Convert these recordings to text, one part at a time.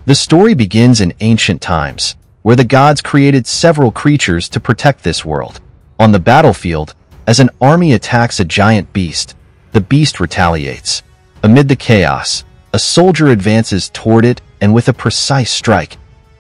The story begins in ancient times, where the gods created several creatures to protect this world. On the battlefield, as an army attacks a giant beast, the beast retaliates. Amid the chaos, a soldier advances toward it and with a precise strike,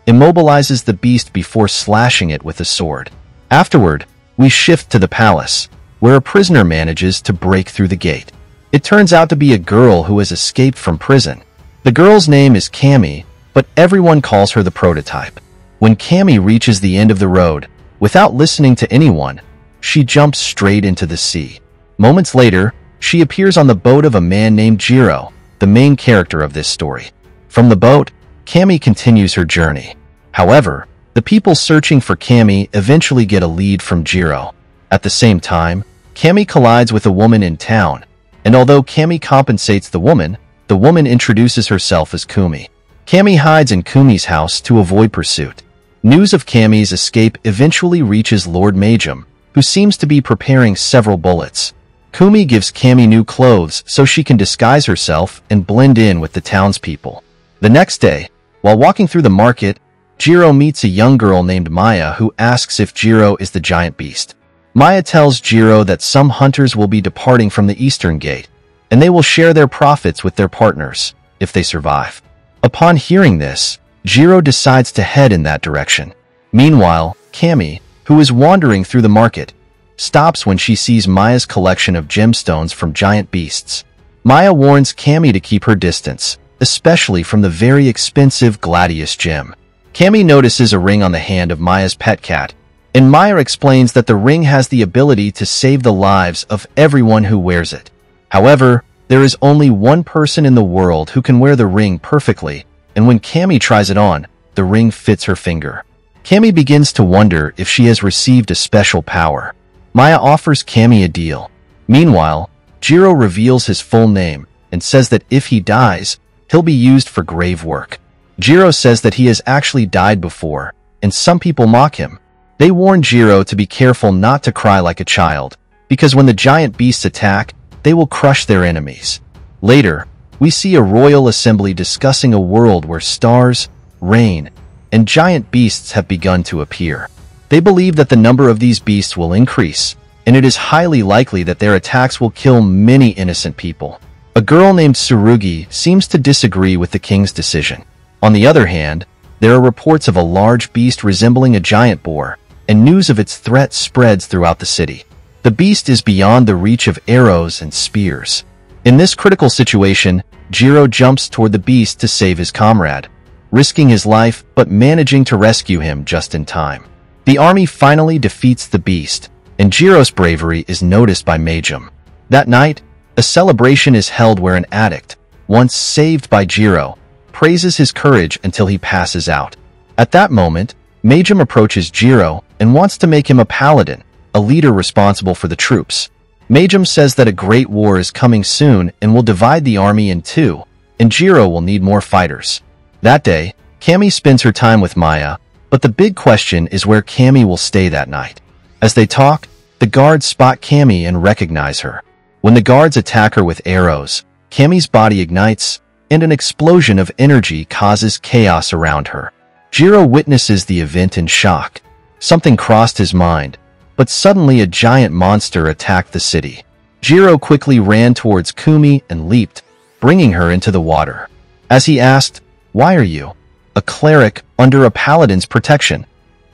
immobilizes the beast before slashing it with a sword. Afterward, we shift to the palace, where a prisoner manages to break through the gate. It turns out to be a girl who has escaped from prison. The girl's name is Cammy, but everyone calls her the prototype. When Cammy reaches the end of the road, without listening to anyone, she jumps straight into the sea. Moments later, she appears on the boat of a man named Jiro, the main character of this story. From the boat, Cammy continues her journey. However, the people searching for Cammy eventually get a lead from Jiro. At the same time, Cammy collides with a woman in town, and although Cammy compensates the woman introduces herself as Kumi. Cammy hides in Kumi's house to avoid pursuit. News of Cammy's escape eventually reaches Lord Majum, who seems to be preparing several bullets. Kumi gives Cammy new clothes so she can disguise herself and blend in with the townspeople. The next day, while walking through the market, Jiro meets a young girl named Maya who asks if Jiro is the giant beast. Maya tells Jiro that some hunters will be departing from the eastern gate, and they will share their profits with their partners, if they survive. Upon hearing this, Jiro decides to head in that direction. Meanwhile, Cammy, who is wandering through the market, stops when she sees Maya's collection of gemstones from giant beasts. Maya warns Cammy to keep her distance, especially from the very expensive Gladius gem. Cammy notices a ring on the hand of Maya's pet cat, and Maya explains that the ring has the ability to save the lives of everyone who wears it. However, there is only one person in the world who can wear the ring perfectly, and when Cammy tries it on, the ring fits her finger. Cammy begins to wonder if she has received a special power. Maya offers Cammy a deal. Meanwhile, Jiro reveals his full name and says that if he dies, he'll be used for grave work. Jiro says that he has actually died before, and some people mock him. They warn Jiro to be careful not to cry like a child, because when the giant beasts attack, they will crush their enemies. Later, we see a royal assembly discussing a world where stars, rain, and giant beasts have begun to appear. They believe that the number of these beasts will increase, and it is highly likely that their attacks will kill many innocent people. A girl named Tsurugi seems to disagree with the king's decision. On the other hand, there are reports of a large beast resembling a giant boar, and news of its threat spreads throughout the city. The beast is beyond the reach of arrows and spears. In this critical situation, Jiro jumps toward the beast to save his comrade, risking his life but managing to rescue him just in time. The army finally defeats the beast, and Jiro's bravery is noticed by Majum. That night, a celebration is held where an addict, once saved by Jiro, praises his courage until he passes out. At that moment, Majum approaches Jiro and wants to make him a paladin, a leader responsible for the troops. Majum says that a great war is coming soon and will divide the army in two, and Jiro will need more fighters. That day, Cammy spends her time with Maya, but the big question is where Cammy will stay that night. As they talk, the guards spot Cammy and recognize her. When the guards attack her with arrows, Cammy's body ignites, and an explosion of energy causes chaos around her. Jiro witnesses the event in shock. Something crossed his mind, but suddenly a giant monster attacked the city. Jiro quickly ran towards Kumi and leaped, bringing her into the water. As he asked, "Why are you a cleric under a paladin's protection?"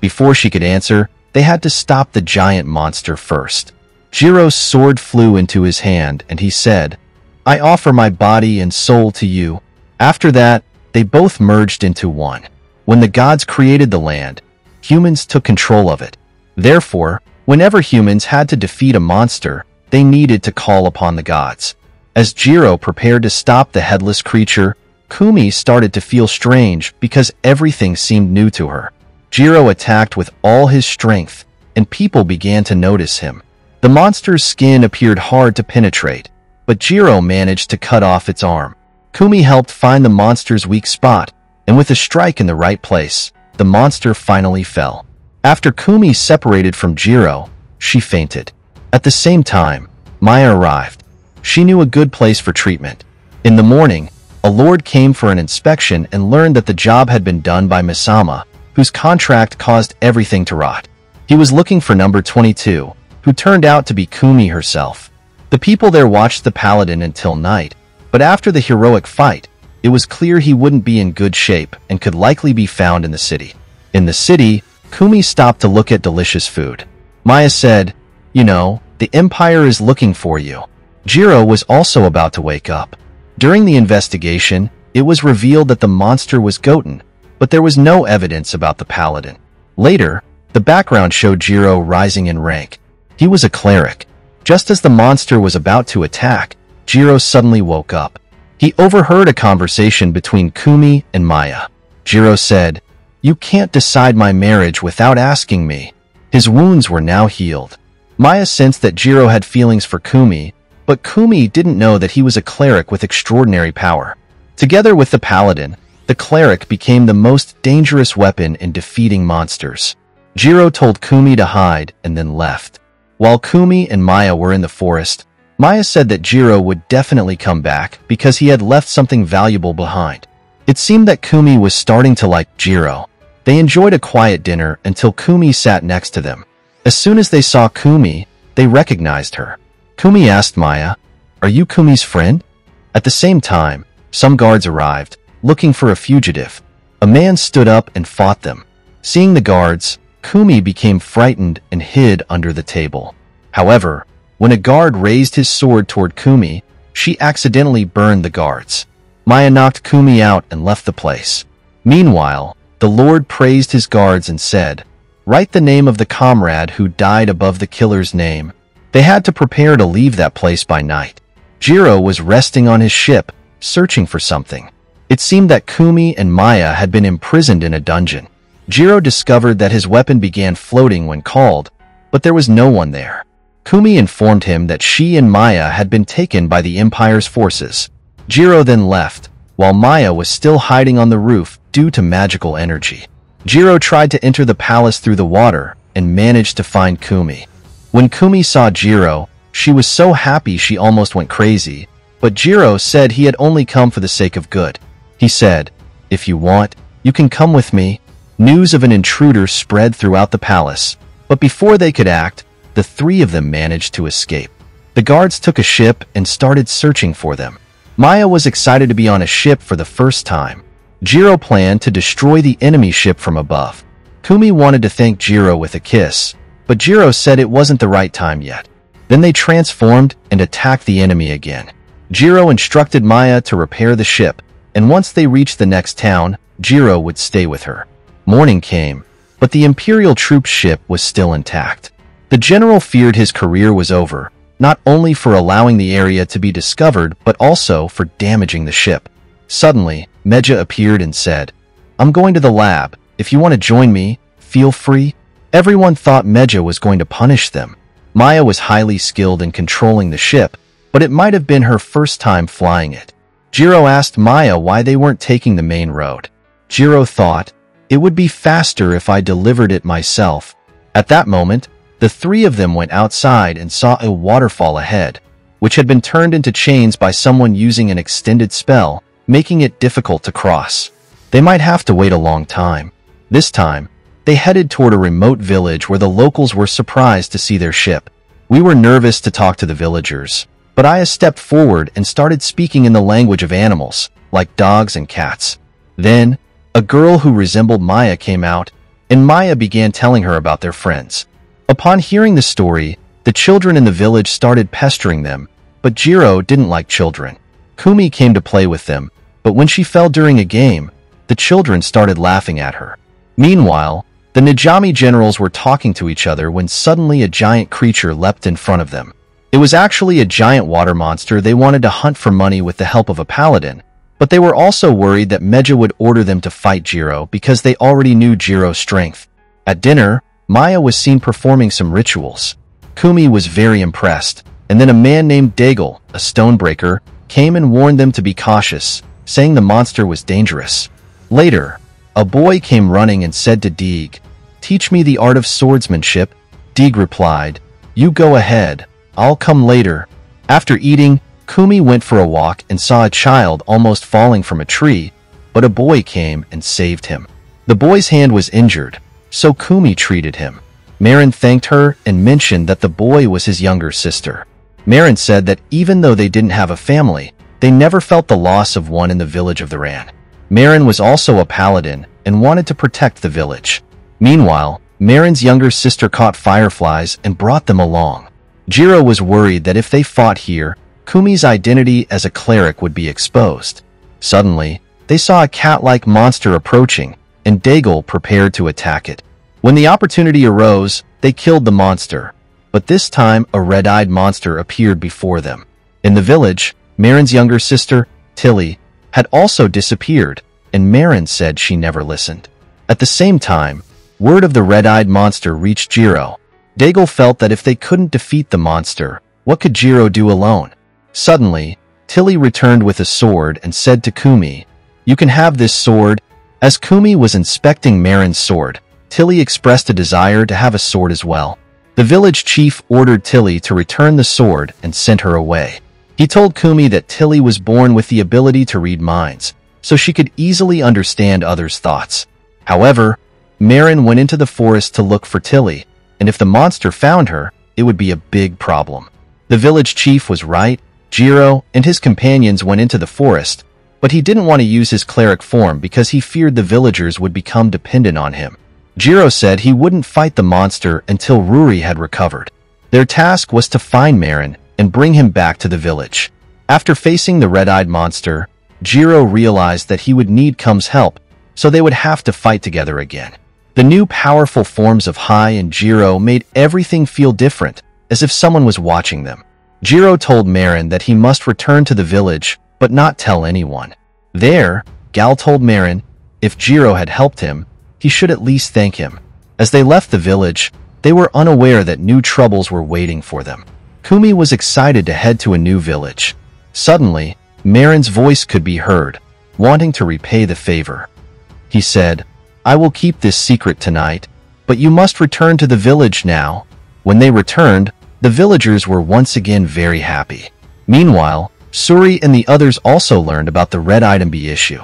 Before she could answer, they had to stop the giant monster first. Jiro's sword flew into his hand and he said, "I offer my body and soul to you." After that, they both merged into one. When the gods created the land, humans took control of it. Therefore, whenever humans had to defeat a monster, they needed to call upon the gods. As Jiro prepared to stop the headless creature, Kumi started to feel strange because everything seemed new to her. Jiro attacked with all his strength, and people began to notice him. The monster's skin appeared hard to penetrate, but Jiro managed to cut off its arm. Kumi helped find the monster's weak spot, and with a strike in the right place, the monster finally fell. After Kumi separated from Jiro, she fainted. At the same time, Maya arrived. She knew a good place for treatment. In the morning, A lord came for an inspection and learned that the job had been done by Misama, whose contract caused everything to rot. He was looking for number 22, who turned out to be Kumi herself. The people there watched the Paladin until night, but after the heroic fight, it was clear he wouldn't be in good shape and could likely be found in the city. In the city, Kumi stopped to look at delicious food. Maya said, "You know, the Empire is looking for you." Jiro was also about to wake up. During the investigation, it was revealed that the monster was Goten, but there was no evidence about the Paladin. Later, the background showed Jiro rising in rank. He was a cleric. Just as the monster was about to attack, Jiro suddenly woke up. He overheard a conversation between Kumi and Maya. Jiro said, "You can't decide my marriage without asking me." His wounds were now healed. Maya sensed that Jiro had feelings for Kumi, but Kumi didn't know that he was a cleric with extraordinary power. Together with the Paladin, the cleric became the most dangerous weapon in defeating monsters. Jiro told Kumi to hide and then left. While Kumi and Maya were in the forest, Maya said that Jiro would definitely come back because he had left something valuable behind. It seemed that Kumi was starting to like Jiro. They enjoyed a quiet dinner until Kumi sat next to them. As soon as they saw Kumi, they recognized her. Kumi asked Maya, "Are you Kumi's friend?" At the same time, some guards arrived, looking for a fugitive. A man stood up and fought them. Seeing the guards, Kumi became frightened and hid under the table. However, when a guard raised his sword toward Kumi, she accidentally burned the guards. Maya knocked Kumi out and left the place. Meanwhile, the Lord praised his guards and said, "Write the name of the comrade who died above the killer's name." They had to prepare to leave that place by night. Jiro was resting on his ship, searching for something. It seemed that Kumi and Maya had been imprisoned in a dungeon. Jiro discovered that his weapon began floating when called, but there was no one there. Kumi informed him that she and Maya had been taken by the Empire's forces. Jiro then left, while Maya was still hiding on the roof due to magical energy. Jiro tried to enter the palace through the water and managed to find Kumi. When Kumi saw Jiro, she was so happy she almost went crazy, but Jiro said he had only come for the sake of good. He said, "If you want, you can come with me." News of an intruder spread throughout the palace, but before they could act, the three of them managed to escape. The guards took a ship and started searching for them. Maya was excited to be on a ship for the first time. Jiro planned to destroy the enemy ship from above. Kumi wanted to thank Jiro with a kiss, but Jiro said it wasn't the right time yet. Then they transformed and attacked the enemy again. Jiro instructed Maya to repair the ship, and once they reached the next town, Jiro would stay with her. Morning came, but the Imperial troop ship was still intact. The general feared his career was over, not only for allowing the area to be discovered, but also for damaging the ship. Suddenly, Meja appeared and said, "I'm going to the lab. If you want to join me, feel free." Everyone thought Meja was going to punish them. Maya was highly skilled in controlling the ship, but it might have been her first time flying it. Jiro asked Maya why they weren't taking the main road. Jiro thought, "It would be faster if I delivered it myself." At that moment, the three of them went outside and saw a waterfall ahead, which had been turned into chains by someone using an extended spell, making it difficult to cross. They might have to wait a long time. This time, they headed toward a remote village where the locals were surprised to see their ship. We were nervous to talk to the villagers, but Aya stepped forward and started speaking in the language of animals, like dogs and cats. Then, a girl who resembled Maya came out, and Maya began telling her about their friends. Upon hearing the story, the children in the village started pestering them, but Jiro didn't like children. Kumi came to play with them, but when she fell during a game, the children started laughing at her. Meanwhile, the Najami generals were talking to each other when suddenly a giant creature leapt in front of them. It was actually a giant water monster they wanted to hunt for money with the help of a paladin, but they were also worried that Meja would order them to fight Jiro because they already knew Jiro's strength. At dinner, Maya was seen performing some rituals. Kumi was very impressed, and then a man named Daigle, a stonebreaker, came and warned them to be cautious, saying the monster was dangerous. Later, a boy came running and said to Deeg, "Teach me the art of swordsmanship." Deeg replied, "You go ahead, I'll come later." After eating, Kumi went for a walk and saw a child almost falling from a tree, but a boy came and saved him. The boy's hand was injured, so Kumi treated him. Marin thanked her and mentioned that the boy was his younger sister. Marin said that even though they didn't have a family, they never felt the loss of one in the village of the Ran. Marin was also a paladin and wanted to protect the village. Meanwhile, Marin's younger sister caught fireflies and brought them along. Jiro was worried that if they fought here, Kumi's identity as a cleric would be exposed. Suddenly, they saw a cat-like monster approaching, and Daigle prepared to attack it. When the opportunity arose, they killed the monster, but this time a red-eyed monster appeared before them. In the village, Marin's younger sister, Tilly, had also disappeared, and Marin said she never listened. At the same time, word of the red-eyed monster reached Jiro. Daigle felt that if they couldn't defeat the monster, what could Jiro do alone? Suddenly, Tilly returned with a sword and said to Kumi, "You can have this sword." As Kumi was inspecting Marin's sword, Tilly expressed a desire to have a sword as well. The village chief ordered Tilly to return the sword and sent her away. He told Kumi that Tilly was born with the ability to read minds, so she could easily understand others' thoughts. However, Marin went into the forest to look for Tilly, and if the monster found her, it would be a big problem. The village chief was right. Jiro and his companions went into the forest, but he didn't want to use his cleric form because he feared the villagers would become dependent on him. Jiro said he wouldn't fight the monster until Ruri had recovered. Their task was to find Marin and bring him back to the village. After facing the red-eyed monster, Jiro realized that he would need Kum's help, so they would have to fight together again. The new powerful forms of Hai and Jiro made everything feel different, as if someone was watching them. Jiro told Marin that he must return to the village, but not tell anyone. There, Gal told Marin, if Jiro had helped him, he should at least thank him. As they left the village, they were unaware that new troubles were waiting for them. Kumi was excited to head to a new village. Suddenly, Marin's voice could be heard, wanting to repay the favor. He said, "I will keep this secret tonight, but you must return to the village now." When they returned, the villagers were once again very happy. Meanwhile, Suri and the others also learned about the red item B issue.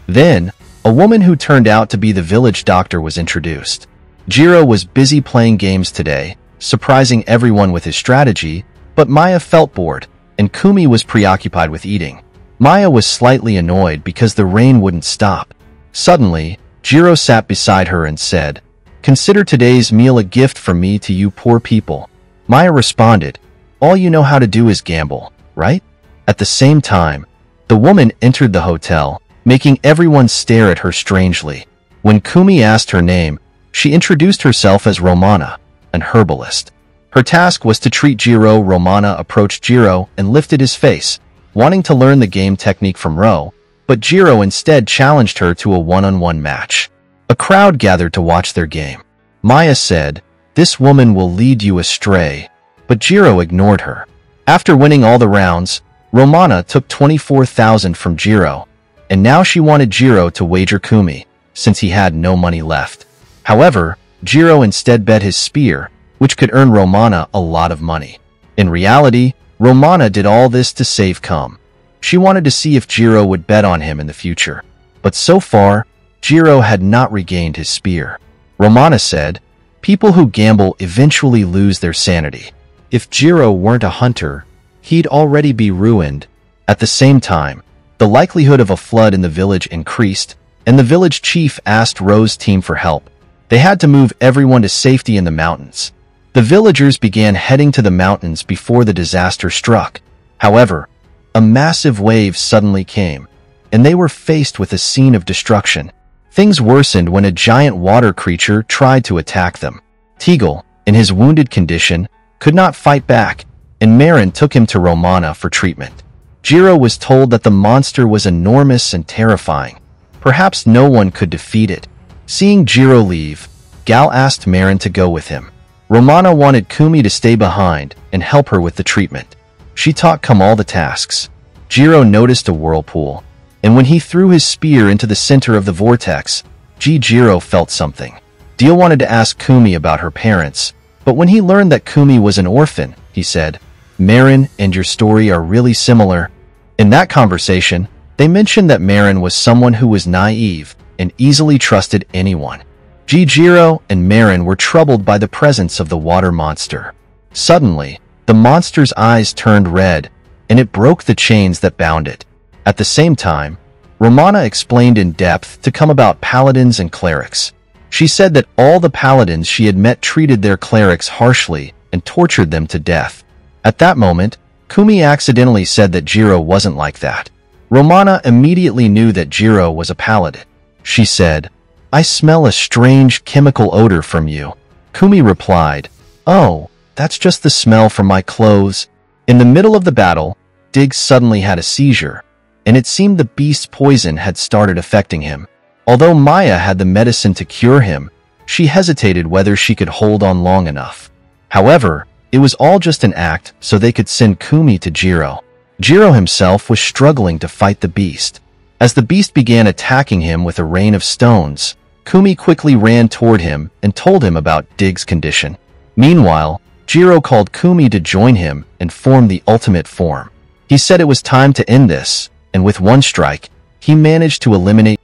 Then, a woman who turned out to be the village doctor was introduced. Jiro was busy playing games today, surprising everyone with his strategy, but Maya felt bored, and Kumi was preoccupied with eating. Maya was slightly annoyed because the rain wouldn't stop. Suddenly, Jiro sat beside her and said, "Consider today's meal a gift from me to you poor people." Maya responded, "All you know how to do is gamble, right?" At the same time, the woman entered the hotel, making everyone stare at her strangely. When Kumi asked her name, she introduced herself as Romana, an herbalist. Her task was to treat Jiro. Romana approached Jiro and lifted his face, wanting to learn the game technique from Ro, but Jiro instead challenged her to a one-on-one match. A crowd gathered to watch their game. Maya said, "This woman will lead you astray," but Jiro ignored her. After winning all the rounds, Romana took 24,000 from Jiro, and now she wanted Jiro to wager Kumi, since he had no money left. However, Jiro instead bet his spear, which could earn Romana a lot of money. In reality, Romana did all this to save Kum. She wanted to see if Jiro would bet on him in the future. But so far, Jiro had not regained his spear. Romana said, "People who gamble eventually lose their sanity. If Jiro weren't a hunter, he'd already be ruined." At the same time, the likelihood of a flood in the village increased, and the village chief asked Ro's team for help. They had to move everyone to safety in the mountains. The villagers began heading to the mountains before the disaster struck. However, a massive wave suddenly came, and they were faced with a scene of destruction. Things worsened when a giant water creature tried to attack them. Teagle, in his wounded condition, could not fight back, and Marin took him to Romana for treatment. Jiro was told that the monster was enormous and terrifying. Perhaps no one could defeat it. Seeing Jiro leave, Gal asked Marin to go with him. Romana wanted Kumi to stay behind and help her with the treatment. She taught Kum all the tasks. Jiro noticed a whirlpool, and when he threw his spear into the center of the vortex, Jiro felt something. Deal wanted to ask Kumi about her parents, but when he learned that Kumi was an orphan, he said, Marin and your story are really similar." In that conversation, they mentioned that Marin was someone who was naive and easily trusted anyone. Jiro and Marin were troubled by the presence of the water monster. Suddenly, the monster's eyes turned red, and it broke the chains that bound it. At the same time, Romana explained in depth to come about paladins and clerics. She said that all the paladins she had met treated their clerics harshly and tortured them to death. At that moment, Kumi accidentally said that Jiro wasn't like that. Romana immediately knew that Jiro was a paladin. She said, "I smell a strange chemical odor from you." Kumi replied, "Oh, that's just the smell from my clothes." In the middle of the battle, Diggs suddenly had a seizure, and it seemed the beast's poison had started affecting him. Although Maya had the medicine to cure him, she hesitated whether she could hold on long enough. However, it was all just an act so they could send Kumi to Jiro. Jiro himself was struggling to fight the beast. As the beast began attacking him with a rain of stones, Kumi quickly ran toward him and told him about Diggs' condition. Meanwhile, Jiro called Kumi to join him and form the ultimate form. He said it was time to end this, and with one strike, he managed to eliminate.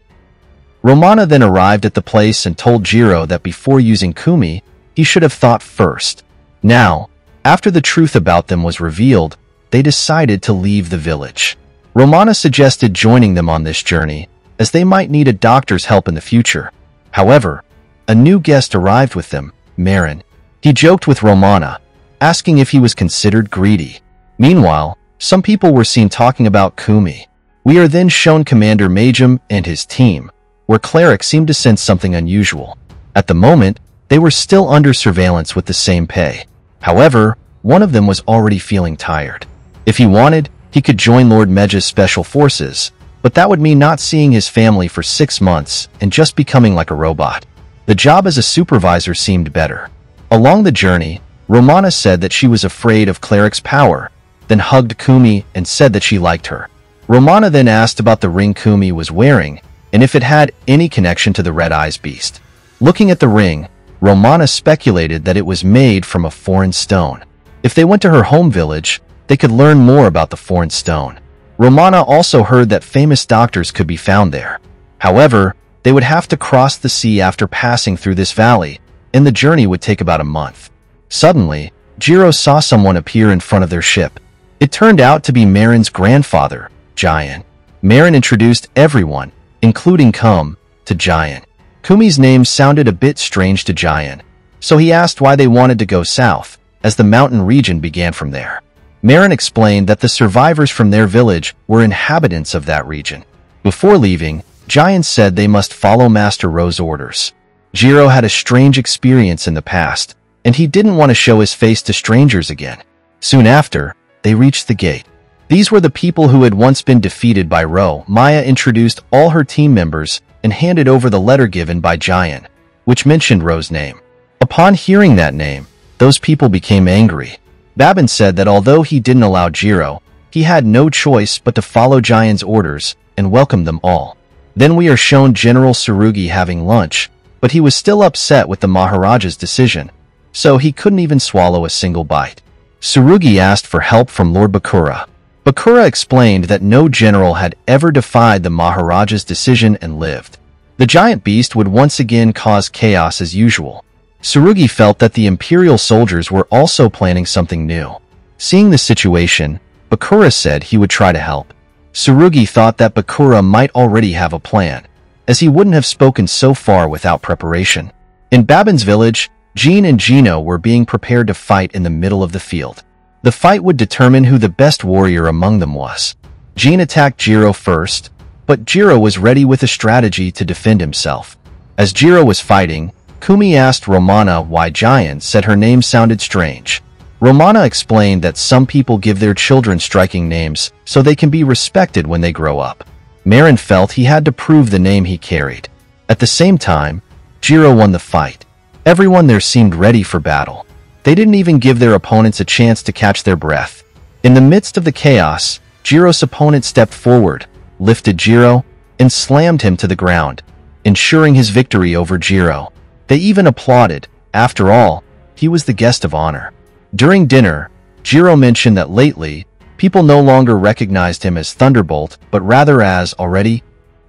Romana then arrived at the place and told Jiro that before using Kumi, he should have thought first. Now, after the truth about them was revealed, they decided to leave the village. Romana suggested joining them on this journey, as they might need a doctor's help in the future. However, a new guest arrived with them, Marin. He joked with Romana, asking if he was considered greedy. Meanwhile, some people were seen talking about Kumi. We are then shown Commander Majum and his team, where clerics seemed to sense something unusual. At the moment, they were still under surveillance with the same pay. However, one of them was already feeling tired. If he wanted, he could join Lord Meja's special forces, but that would mean not seeing his family for 6 months and just becoming like a robot. The job as a supervisor seemed better. Along the journey, Romana said that she was afraid of Cleric's power, then hugged Kumi and said that she liked her. Romana then asked about the ring Kumi was wearing and if it had any connection to the Red Eyes beast. Looking at the ring, Romana speculated that it was made from a foreign stone. If they went to her home village, they could learn more about the foreign stone. Romana also heard that famous doctors could be found there. However, they would have to cross the sea after passing through this valley, and the journey would take about a month. Suddenly, Jiro saw someone appear in front of their ship. It turned out to be Marin's grandfather, Giant. Marin introduced everyone, including to Giant. Kumi's name sounded a bit strange to Giant, so he asked why they wanted to go south, as the mountain region began from there. Marin explained that the survivors from their village were inhabitants of that region. Before leaving, Giant said they must follow Master Ro's orders. Jiro had a strange experience in the past, and he didn't want to show his face to strangers again. Soon after, they reached the gate. These were the people who had once been defeated by Ro. Maya introduced all her team members and handed over the letter given by Giant, which mentioned Ro's name. Upon hearing that name, those people became angry. Babin said that although he didn't allow Jiro, he had no choice but to follow Giant's orders and welcome them all. Then we are shown General Tsurugi having lunch, but he was still upset with the Maharaja's decision, so he couldn't even swallow a single bite. Tsurugi asked for help from Lord Bakura. Bakura explained that no general had ever defied the Maharaja's decision and lived. The giant beast would once again cause chaos as usual. Tsurugi felt that the imperial soldiers were also planning something new. Seeing the situation, Bakura said he would try to help. Tsurugi thought that Bakura might already have a plan, as he wouldn't have spoken so far without preparation. In Babin's village, Jean and Gino were being prepared to fight in the middle of the field. The fight would determine who the best warrior among them was. Jean attacked Jiro first, but Jiro was ready with a strategy to defend himself. As Jiro was fighting, Kumi asked Romana why Giant said her name sounded strange. Romana explained that some people give their children striking names so they can be respected when they grow up. Marin felt he had to prove the name he carried. At the same time, Jiro won the fight. Everyone there seemed ready for battle. They didn't even give their opponents a chance to catch their breath. In the midst of the chaos, Jiro's opponent stepped forward, lifted Jiro, and slammed him to the ground, ensuring his victory over Jiro. They even applauded. After all, he was the guest of honor. During dinner, Jiro mentioned that lately, people no longer recognized him as Thunderbolt, but rather as, already,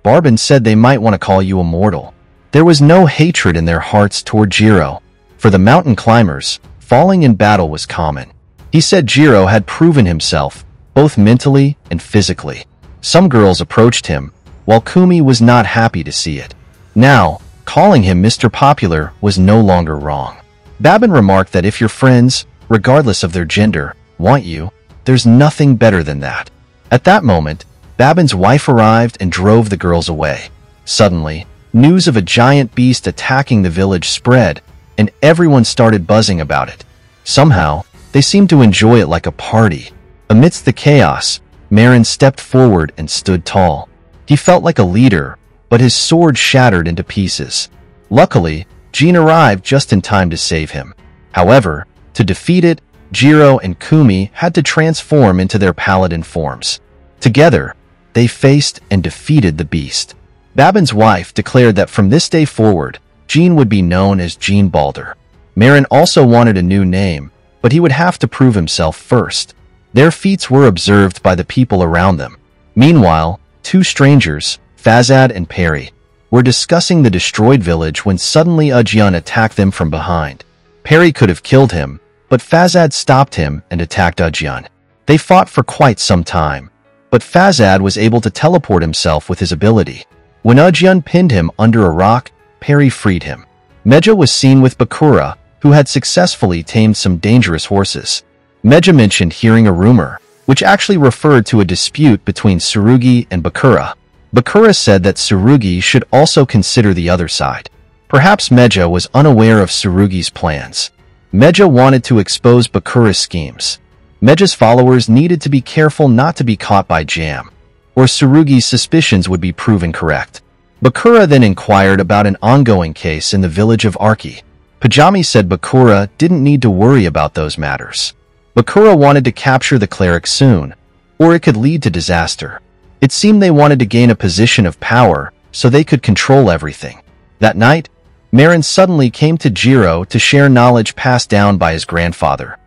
Barbin said they might want to call you immortal. There was no hatred in their hearts toward Jiro. For the mountain climbers, falling in battle was common. He said Jiro had proven himself, both mentally and physically. Some girls approached him, while Kumi was not happy to see it. Now, calling him Mr. Popular was no longer wrong. Babin remarked that if your friends, regardless of their gender, want you, there's nothing better than that. At that moment, Babin's wife arrived and drove the girls away. Suddenly, news of a giant beast attacking the village spread, and everyone started buzzing about it. Somehow, they seemed to enjoy it like a party. Amidst the chaos, Marin stepped forward and stood tall. He felt like a leader, but his sword shattered into pieces. Luckily, Jean arrived just in time to save him. However, to defeat it, Jiro and Kumi had to transform into their Paladin forms. Together, they faced and defeated the beast. Babin's wife declared that from this day forward, Jean would be known as Jean Balder. Marin also wanted a new name, but he would have to prove himself first. Their feats were observed by the people around them. Meanwhile, two strangers, Fazad and Perry, were discussing the destroyed village when suddenly Ujyan attacked them from behind. Perry could have killed him, but Fazad stopped him and attacked Ujyan. They fought for quite some time, but Fazad was able to teleport himself with his ability. When Ujyan pinned him under a rock, Perry freed him. Meja was seen with Bakura, who had successfully tamed some dangerous horses. Meja mentioned hearing a rumor, which actually referred to a dispute between Tsurugi and Bakura. Bakura said that Tsurugi should also consider the other side. Perhaps Meja was unaware of Tsurugi's plans. Meja wanted to expose Bakura's schemes. Meja's followers needed to be careful not to be caught by Jam, or Tsurugi's suspicions would be proven correct. Bakura then inquired about an ongoing case in the village of Arki. Pajami said Bakura didn't need to worry about those matters. Bakura wanted to capture the cleric soon, or it could lead to disaster. It seemed they wanted to gain a position of power so they could control everything. That night, Marin suddenly came to Jiro to share knowledge passed down by his grandfather.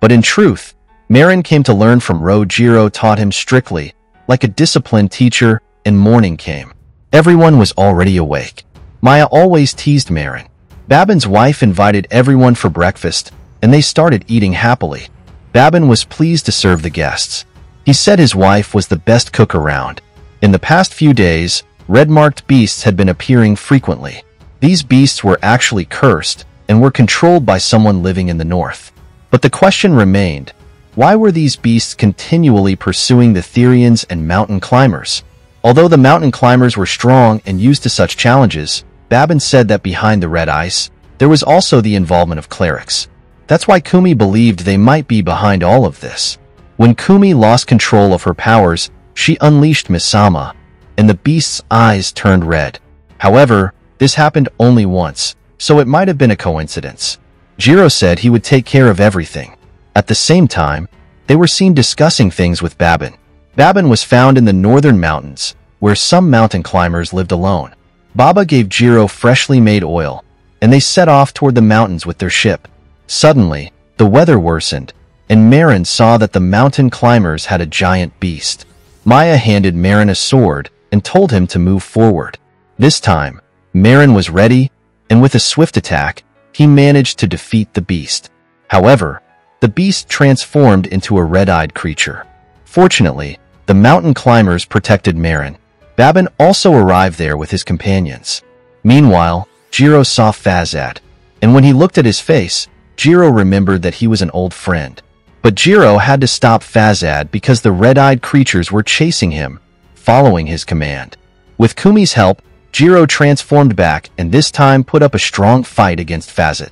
But in truth, Marin came to learn from Ro. Jiro taught him strictly, like a disciplined teacher, and morning came. Everyone was already awake. Maya always teased Marin. Babin's wife invited everyone for breakfast, and they started eating happily. Babin was pleased to serve the guests. He said his wife was the best cook around. In the past few days, red-marked beasts had been appearing frequently. These beasts were actually cursed and were controlled by someone living in the north. But the question remained, why were these beasts continually pursuing the Therians and mountain climbers? Although the mountain climbers were strong and used to such challenges, Babin said that behind the red ice, there was also the involvement of clerics. That's why Kumi believed they might be behind all of this. When Kumi lost control of her powers, she unleashed Misama, and the beast's eyes turned red. However, this happened only once, so it might have been a coincidence. Jiro said he would take care of everything. At the same time, they were seen discussing things with Babin. Babin was found in the northern mountains, where some mountain climbers lived alone. Baba gave Jiro freshly made oil, and they set off toward the mountains with their ship. Suddenly, the weather worsened, and Marin saw that the mountain climbers had a giant beast. Maya handed Marin a sword and told him to move forward. This time, Marin was ready, and with a swift attack, he managed to defeat the beast. However, the beast transformed into a red-eyed creature. Fortunately, the mountain climbers protected Marin. Babin also arrived there with his companions. Meanwhile, Jiro saw Fazad, and when he looked at his face, Jiro remembered that he was an old friend. But Jiro had to stop Fazad because the red-eyed creatures were chasing him, following his command. With Kumi's help, Jiro transformed back and this time put up a strong fight against Fazad.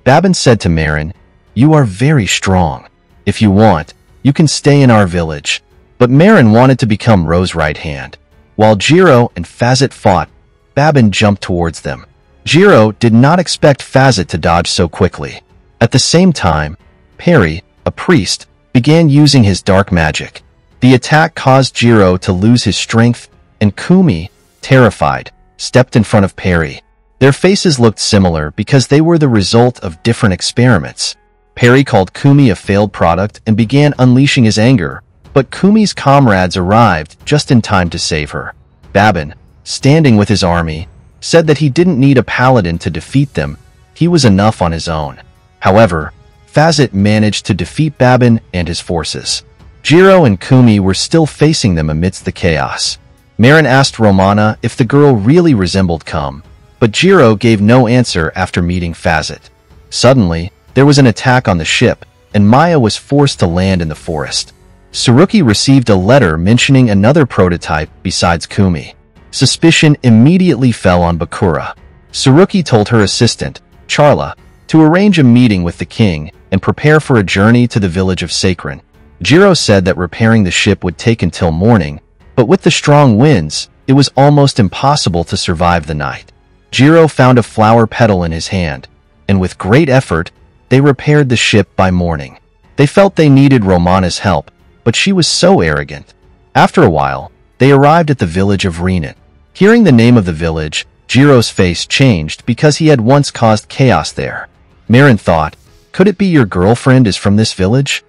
Babin said to Marin, "You are very strong. If you want, you can stay in our village." But Marin wanted to become Ro's right hand. While Jiro and Fazad fought, Babin jumped towards them. Jiro did not expect Fazad to dodge so quickly. At the same time, Perry, a priest, began using his dark magic. The attack caused Jiro to lose his strength, and Kumi, terrified, stepped in front of Perry. Their faces looked similar because they were the result of different experiments. Perry called Kumi a failed product and began unleashing his anger, but Kumi's comrades arrived just in time to save her. Babin, standing with his army, said that he didn't need a paladin to defeat them, he was enough on his own. However, Fazit managed to defeat Babin and his forces. Jiro and Kumi were still facing them amidst the chaos. Marin asked Romana if the girl really resembled Kum, but Jiro gave no answer after meeting Fazit. Suddenly, there was an attack on the ship, and Maya was forced to land in the forest. Tsurugi received a letter mentioning another prototype besides Kumi. Suspicion immediately fell on Bakura. Tsurugi told her assistant, Charla, to arrange a meeting with the king and prepare for a journey to the village of Sakrin. Jiro said that repairing the ship would take until morning, but with the strong winds, it was almost impossible to survive the night. Jiro found a flower petal in his hand, and with great effort, they repaired the ship by morning. They felt they needed Romana's help, but she was so arrogant. After a while, they arrived at the village of Renan. Hearing the name of the village, Jiro's face changed because he had once caused chaos there. Marin thought, could it be your girlfriend is from this village?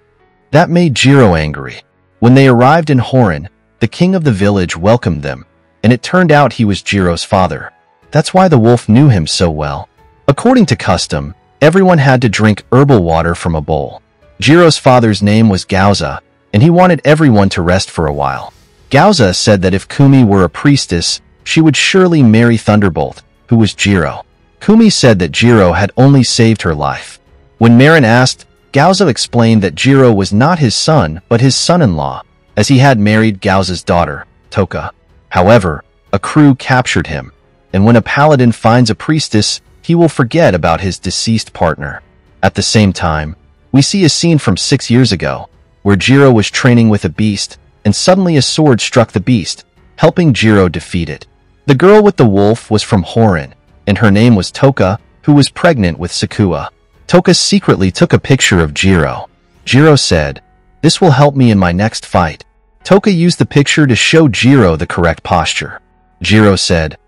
That made Jiro angry. When they arrived in Horan, the king of the village welcomed them, and it turned out he was Jiro's father. That's why the wolf knew him so well. According to custom, everyone had to drink herbal water from a bowl. Jiro's father's name was Gauza, and he wanted everyone to rest for a while. Gauza said that if Kumi were a priestess, she would surely marry Thunderbolt, who was Jiro. Kumi said that Jiro had only saved her life. When Marin asked, Gauza explained that Jiro was not his son, but his son-in-law, as he had married Gauza's daughter, Toka. However, a crew captured him, and when a paladin finds a priestess, he will forget about his deceased partner. At the same time, we see a scene from 6 years ago, where Jiro was training with a beast, and suddenly a sword struck the beast, helping Jiro defeat it. The girl with the wolf was from Horan, and her name was Toka, who was pregnant with Sakua. Toka secretly took a picture of Jiro. Jiro said, "This will help me in my next fight." Toka used the picture to show Jiro the correct posture. Jiro said,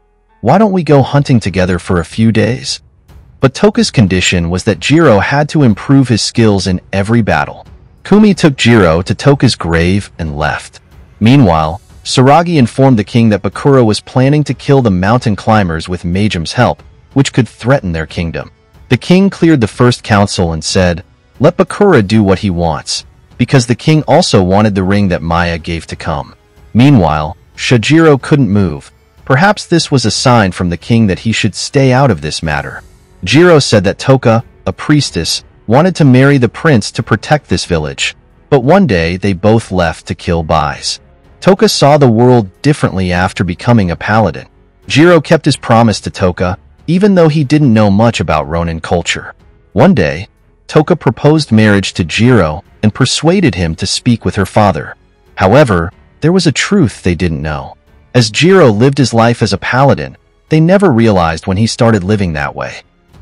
"Why don't we go hunting together for a few days?" But Toka's condition was that Jiro had to improve his skills in every battle. Kumi took Jiro to Toka's grave and left. Meanwhile, Tsuragi informed the king that Bakura was planning to kill the mountain climbers with Majum's help, which could threaten their kingdom. The king cleared the first council and said, "Let Bakura do what he wants," because the king also wanted the ring that Maya gave to Kum. Meanwhile, Shajiro couldn't move. Perhaps this was a sign from the king that he should stay out of this matter. Jiro said that Toka, a priestess, wanted to marry the prince to protect this village, but one day they both left to kill Bais. Toka saw the world differently after becoming a paladin. Jiro kept his promise to Toka, even though he didn't know much about Ronin culture. One day, Toka proposed marriage to Jiro and persuaded him to speak with her father. However, there was a truth they didn't know. As Jiro lived his life as a paladin, they never realized when he started living that way.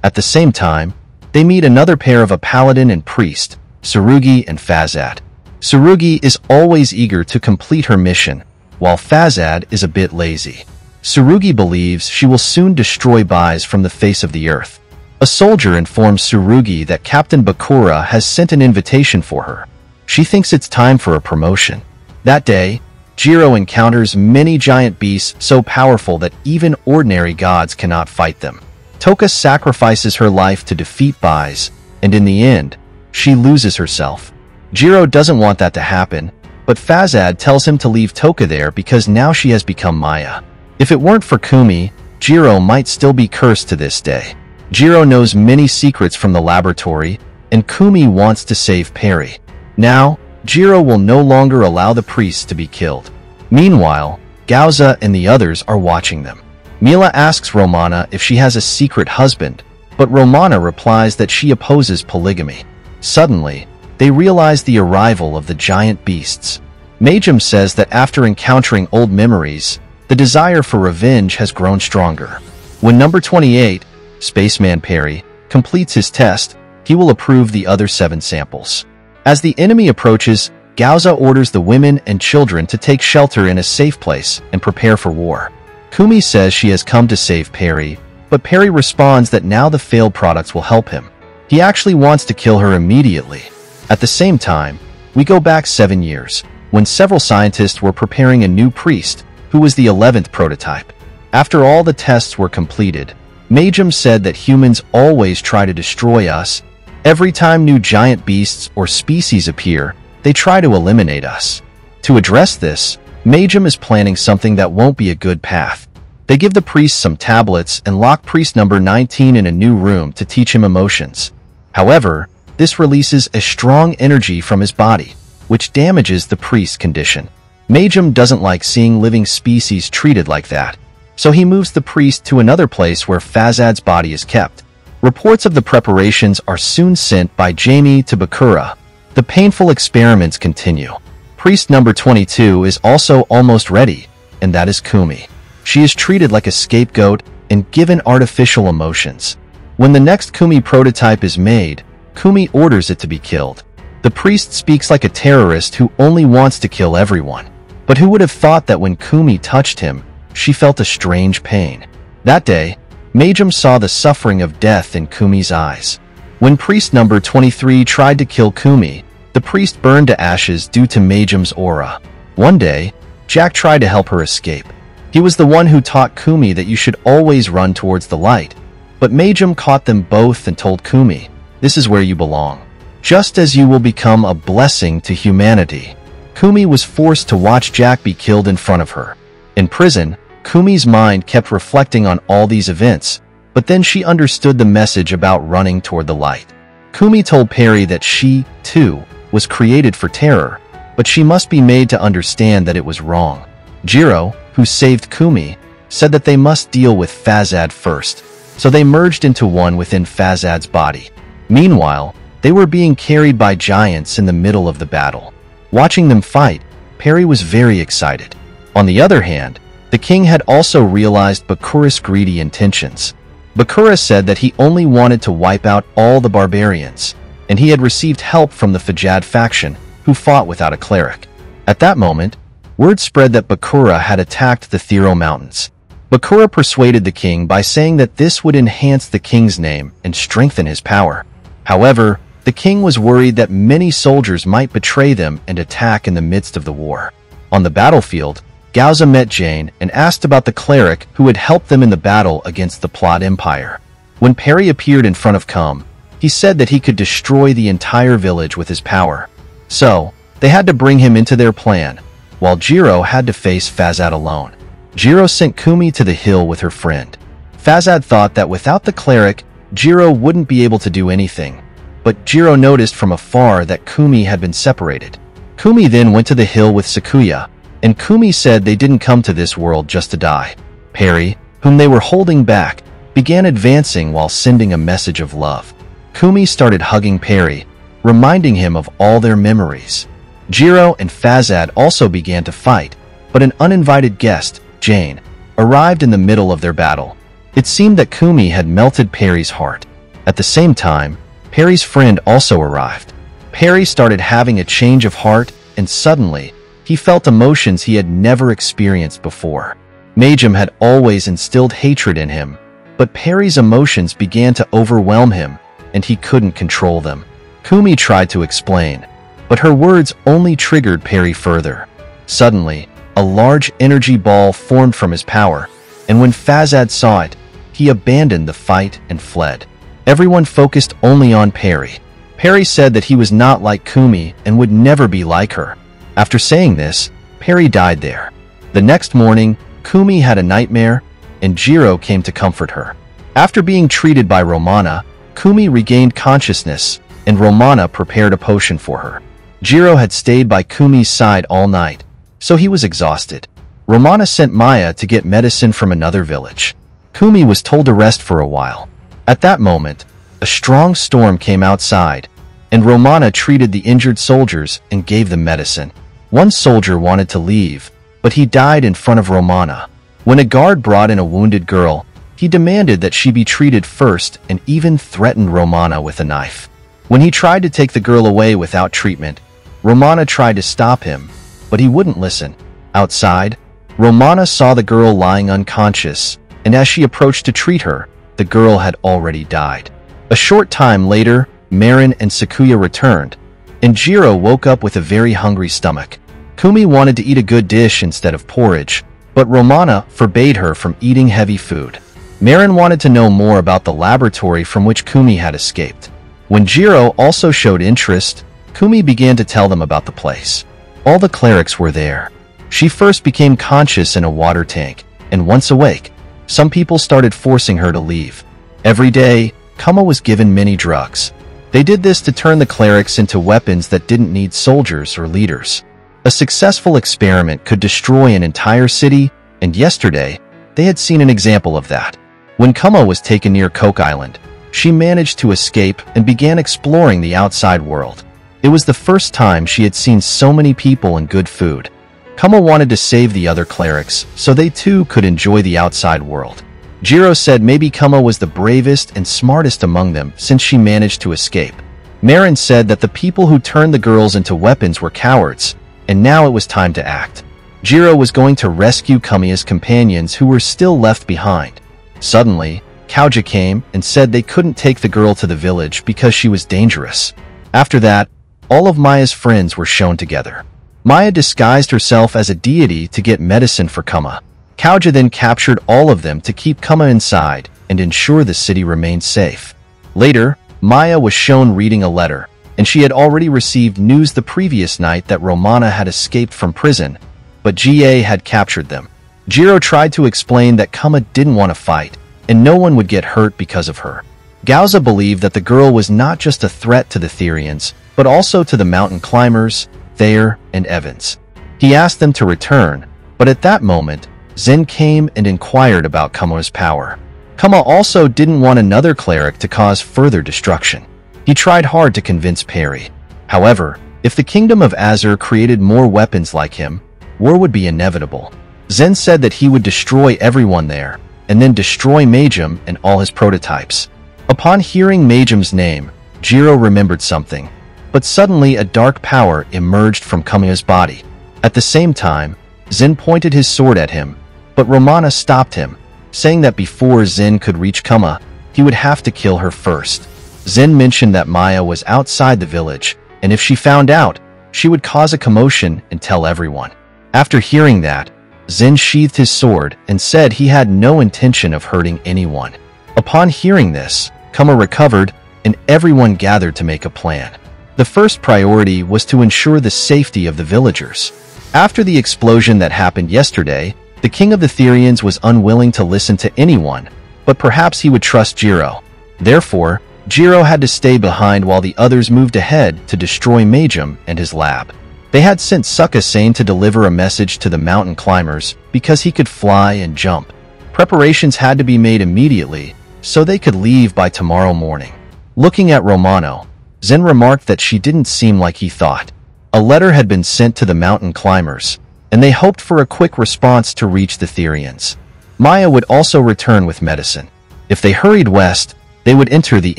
At the same time, they meet another pair of a paladin and priest, Tsurugi and Fazad. Tsurugi is always eager to complete her mission, while Fazad is a bit lazy. Tsurugi believes she will soon destroy Bais from the face of the earth. A soldier informs Tsurugi that Captain Bakura has sent an invitation for her. She thinks it's time for a promotion. That day, Jiro encounters many giant beasts so powerful that even ordinary gods cannot fight them. Toka sacrifices her life to defeat Bais, and in the end, she loses herself. Jiro doesn't want that to happen, but Fazad tells him to leave Toka there because now she has become Maya. If it weren't for Kumi, Jiro might still be cursed to this day. Jiro knows many secrets from the laboratory, and Kumi wants to save Perry. Now, Jiro will no longer allow the priests to be killed. Meanwhile, Gauza and the others are watching them. Mila asks Romana if she has a secret husband, but Romana replies that she opposes polygamy. Suddenly, they realize the arrival of the giant beasts. Majum says that after encountering old memories, the desire for revenge has grown stronger. When number 28, Spaceman Perry, completes his test, he will approve the other 7 samples. As the enemy approaches, Gauza orders the women and children to take shelter in a safe place and prepare for war. Kumi says she has come to save Perry, but Perry responds that now the failed products will help him. He actually wants to kill her immediately. At the same time, we go back 7 years, when several scientists were preparing a new priest, who was the 11th prototype. After all the tests were completed, Majum said that humans always try to destroy us. Every time new giant beasts or species appear, they try to eliminate us. To address this, Majum is planning something that won't be a good path. They give the priest some tablets and lock priest number 19 in a new room to teach him emotions. However, this releases a strong energy from his body, which damages the priest's condition. Majum doesn't like seeing living species treated like that, so he moves the priest to another place where Fazad's body is kept. Reports of the preparations are soon sent by Jamie to Bakura. The painful experiments continue. Priest number 22 is also almost ready, and that is Kumi. She is treated like a scapegoat and given artificial emotions. When the next Kumi prototype is made, Kumi orders it to be killed. The priest speaks like a terrorist who only wants to kill everyone. But who would have thought that when Kumi touched him, she felt a strange pain. That day, Majum saw the suffering of death in Kumi's eyes. When priest number 23 tried to kill Kumi, the priest burned to ashes due to Majum's aura. One day, Jack tried to help her escape. He was the one who taught Kumi that you should always run towards the light. But Majum caught them both and told Kumi, "This is where you belong. Just as you will become a blessing to humanity." Kumi was forced to watch Jack be killed in front of her. In prison, Kumi's mind kept reflecting on all these events, but then she understood the message about running toward the light. Kumi told Perry that she, too, was created for terror, but she must be made to understand that it was wrong. Jiro, who saved Kumi, said that they must deal with Fazad first, so they merged into one within Fazad's body. Meanwhile, they were being carried by giants in the middle of the battle. Watching them fight, Perry was very excited. On the other hand, the king had also realized Bakura's greedy intentions. Bakura said that he only wanted to wipe out all the barbarians, and he had received help from the Fajad faction, who fought without a cleric. At that moment, word spread that Bakura had attacked the Thero Mountains. Bakura persuaded the king by saying that this would enhance the king's name and strengthen his power. However, the king was worried that many soldiers might betray them and attack in the midst of the war. On the battlefield, Gauza met Jane and asked about the cleric who had helped them in the battle against the Plot Empire. When Perry appeared in front of Kum, he said that he could destroy the entire village with his power. So, they had to bring him into their plan, while Jiro had to face Fazad alone. Jiro sent Kumi to the hill with her friend. Fazad thought that without the cleric, Jiro wouldn't be able to do anything, but Jiro noticed from afar that Kumi had been separated. Kumi then went to the hill with Sakuya, and Kumi said they didn't come to this world just to die. Perry, whom they were holding back, began advancing while sending a message of love. Kumi started hugging Perry, reminding him of all their memories. Jiro and Fazad also began to fight, but an uninvited guest, Jane, arrived in the middle of their battle. It seemed that Kumi had melted Perry's heart. At the same time, Perry's friend also arrived. Perry started having a change of heart, and suddenly, he felt emotions he had never experienced before. Majum had always instilled hatred in him, but Perry's emotions began to overwhelm him, and he couldn't control them. Kumi tried to explain, but her words only triggered Perry further. Suddenly, a large energy ball formed from his power, and when Fazad saw it, he abandoned the fight and fled. Everyone focused only on Perry. Perry said that he was not like Kumi and would never be like her. After saying this, Perry died there. The next morning, Kumi had a nightmare, and Jiro came to comfort her. After being treated by Romana, Kumi regained consciousness, and Romana prepared a potion for her. Jiro had stayed by Kumi's side all night, so he was exhausted. Romana sent Maya to get medicine from another village. Kumi was told to rest for a while. At that moment, a strong storm came outside, and Romana treated the injured soldiers and gave them medicine. One soldier wanted to leave, but he died in front of Romana. When a guard brought in a wounded girl, he demanded that she be treated first and even threatened Romana with a knife. When he tried to take the girl away without treatment, Romana tried to stop him, but he wouldn't listen. Outside, Romana saw the girl lying unconscious, and as she approached to treat her, the girl had already died. A short time later, Marin and Sakuya returned, and Jiro woke up with a very hungry stomach. Kumi wanted to eat a good dish instead of porridge, but Romana forbade her from eating heavy food. Marin wanted to know more about the laboratory from which Kumi had escaped. When Jiro also showed interest, Kumi began to tell them about the place. All the clerics were there. She first became conscious in a water tank, and once awake, some people started forcing her to leave. Every day, Kama was given many drugs. They did this to turn the clerics into weapons that didn't need soldiers or leaders. A successful experiment could destroy an entire city, and yesterday, they had seen an example of that. When Kama was taken near Coke Island, she managed to escape and began exploring the outside world. It was the first time she had seen so many people and good food. Kama wanted to save the other clerics so they too could enjoy the outside world. Jiro said maybe Kama was the bravest and smartest among them since she managed to escape. Marin said that the people who turned the girls into weapons were cowards, and now it was time to act. Jiro was going to rescue Kamiya's companions who were still left behind. Suddenly, Kauja came and said they couldn't take the girl to the village because she was dangerous. After that, all of Maya's friends were shown together. Maya disguised herself as a deity to get medicine for Kama. Kauja then captured all of them to keep Kama inside and ensure the city remained safe. Later, Maya was shown reading a letter, and she had already received news the previous night that Romana had escaped from prison, but GA had captured them. Jiro tried to explain that Kama didn't want to fight, and no one would get hurt because of her. Gauza believed that the girl was not just a threat to the Therians, but also to the mountain climbers, Thayer, and Evans. He asked them to return, but at that moment, Zen came and inquired about Kama's power. Kama also didn't want another cleric to cause further destruction. He tried hard to convince Perry. However, if the Kingdom of Azur created more weapons like him, war would be inevitable. Zen said that he would destroy everyone there, and then destroy Majum and all his prototypes. Upon hearing Majum's name, Jiro remembered something, but suddenly a dark power emerged from Kamiya's body. At the same time, Zen pointed his sword at him, but Romana stopped him, saying that before Zen could reach Kama, he would have to kill her first. Zen mentioned that Maya was outside the village, and if she found out, she would cause a commotion and tell everyone. After hearing that, Zen sheathed his sword and said he had no intention of hurting anyone. Upon hearing this, Kama recovered, and everyone gathered to make a plan. The first priority was to ensure the safety of the villagers. After the explosion that happened yesterday, the king of the Therians was unwilling to listen to anyone, but perhaps he would trust Jiro. Therefore, Jiro had to stay behind while the others moved ahead to destroy Majum and his lab. They had sent Suka-Sane to deliver a message to the mountain climbers because he could fly and jump. Preparations had to be made immediately so they could leave by tomorrow morning. Looking at Romano, Zen remarked that she didn't seem like he thought. A letter had been sent to the mountain climbers, and they hoped for a quick response to reach the Therians. Maya would also return with medicine. If they hurried west, they would enter the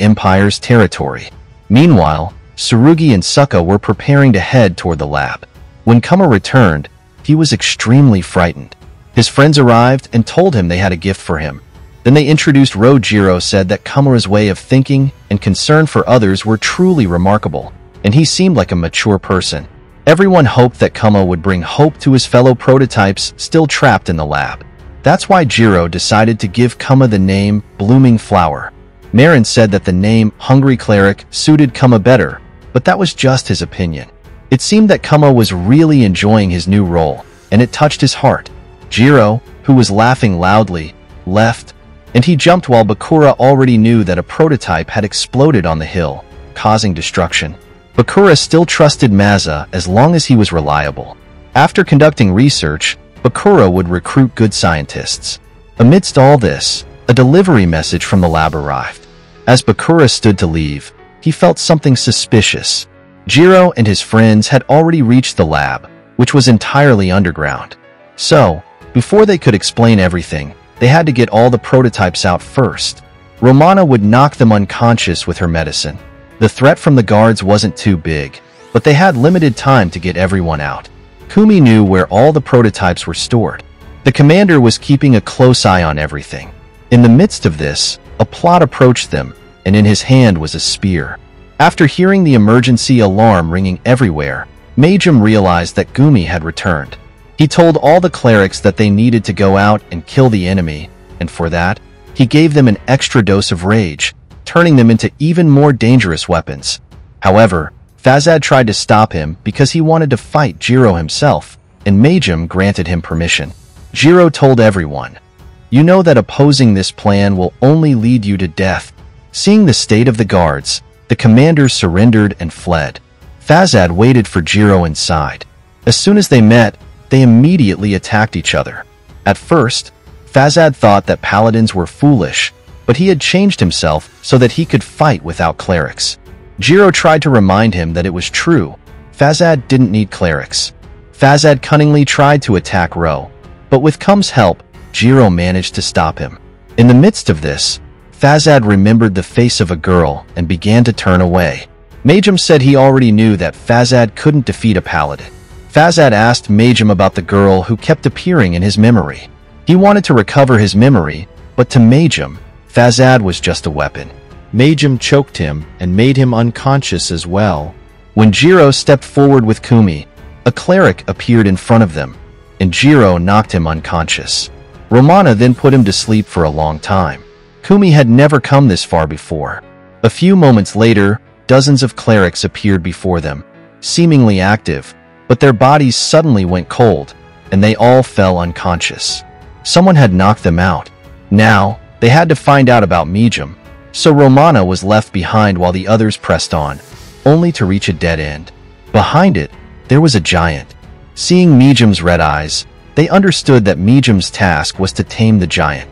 Empire's territory. Meanwhile, Tsurugi and Suka were preparing to head toward the lab. When Kama returned, he was extremely frightened. His friends arrived and told him they had a gift for him. Then they introduced Jiro said that Kama's way of thinking and concern for others were truly remarkable, and he seemed like a mature person. Everyone hoped that Kama would bring hope to his fellow prototypes still trapped in the lab. That's why Jiro decided to give Kama the name Blooming Flower. Marin said that the name Hungry Cleric suited Kama better, but that was just his opinion. It seemed that Kama was really enjoying his new role, and it touched his heart. Jiro, who was laughing loudly, left, and he jumped while Bakura already knew that a prototype had exploded on the hill, causing destruction. Bakura still trusted Maza as long as he was reliable. After conducting research, Bakura would recruit good scientists. Amidst all this, a delivery message from the lab arrived. As Bakura stood to leave, he felt something suspicious. Jiro and his friends had already reached the lab, which was entirely underground. So, before they could explain everything, they had to get all the prototypes out first. Romana would knock them unconscious with her medicine. The threat from the guards wasn't too big, but they had limited time to get everyone out. Kumi knew where all the prototypes were stored. The commander was keeping a close eye on everything. In the midst of this, a plot approached them, and in his hand was a spear. After hearing the emergency alarm ringing everywhere, Majum realized that Gumi had returned. He told all the clerics that they needed to go out and kill the enemy, and for that, he gave them an extra dose of rage, turning them into even more dangerous weapons. However, Fazad tried to stop him because he wanted to fight Jiro himself, and Majum granted him permission. Jiro told everyone, "You know that opposing this plan will only lead you to death." Seeing the state of the guards, the commanders surrendered and fled. Fazad waited for Jiro inside. As soon as they met, they immediately attacked each other. At first, Fazad thought that paladins were foolish, but he had changed himself so that he could fight without clerics. Jiro tried to remind him that it was true. Fazad didn't need clerics. Fazad cunningly tried to attack Ro, but with Kum's help, Jiro managed to stop him. In the midst of this, Fazad remembered the face of a girl and began to turn away. Majum said he already knew that Fazad couldn't defeat a paladin. Fazad asked Majum about the girl who kept appearing in his memory. He wanted to recover his memory, but to Majum, Fazad was just a weapon. Majum choked him and made him unconscious as well. When Jiro stepped forward with Kumi, a cleric appeared in front of them, and Jiro knocked him unconscious. Romana then put him to sleep for a long time. Kumi had never come this far before. A few moments later, dozens of clerics appeared before them, seemingly active, but their bodies suddenly went cold, and they all fell unconscious. Someone had knocked them out. Now, they had to find out about Majum, so Romana was left behind while the others pressed on, only to reach a dead end. Behind it, there was a giant. Seeing Majum's red eyes, they understood that Majum's task was to tame the giant.